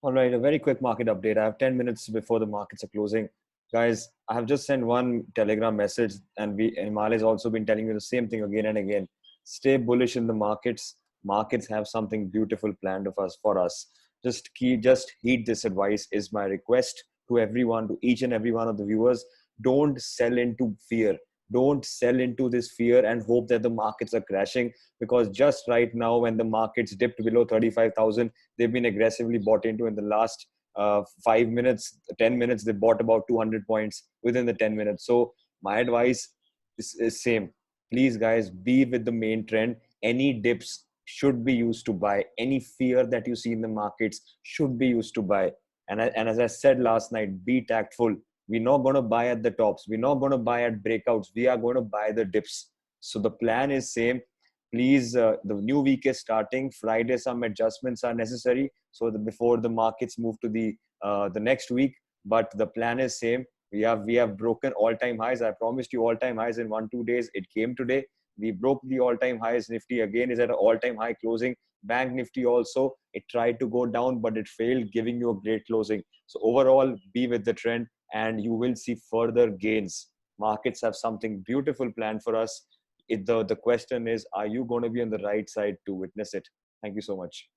All right, a very quick market update. I have 10 minutes before the markets are closing. Guys, I have just sent one Telegram message, and Himalaya has also been telling you the same thing again and again. Stay bullish in the markets. Markets have something beautiful planned of us for us. Just heed this advice is my request to everyone, to each and every one of the viewers. Don't sell into fear. Don't sell into this fear and hope that the markets are crashing, because just right now when the markets dipped below 35,000, they've been aggressively bought into in the last 5 minutes, 10 minutes. They bought about 200 points within the 10 minutes. So my advice is same. Please, guys, be with the main trend. Any dips should be used to buy. Any fear that you see in the markets should be used to buy. And as I said last night, be tactful. We're not going to buy at the tops. We're not going to buy at breakouts. We are going to buy the dips. So the plan is same. Please, the new week is starting. Friday, some adjustments are necessary so that before the markets move to the next week. But the plan is same. We have broken all-time highs. I promised you all-time highs in 1-2 days. It came today. We broke the all-time highs. Nifty again is at an all-time high closing. Bank Nifty also, it tried to go down, but it failed, giving you a great closing. So overall, be with the trend, and you will see further gains. Markets have something beautiful planned for us. The question is, are you going to be on the right side to witness it? Thank you so much.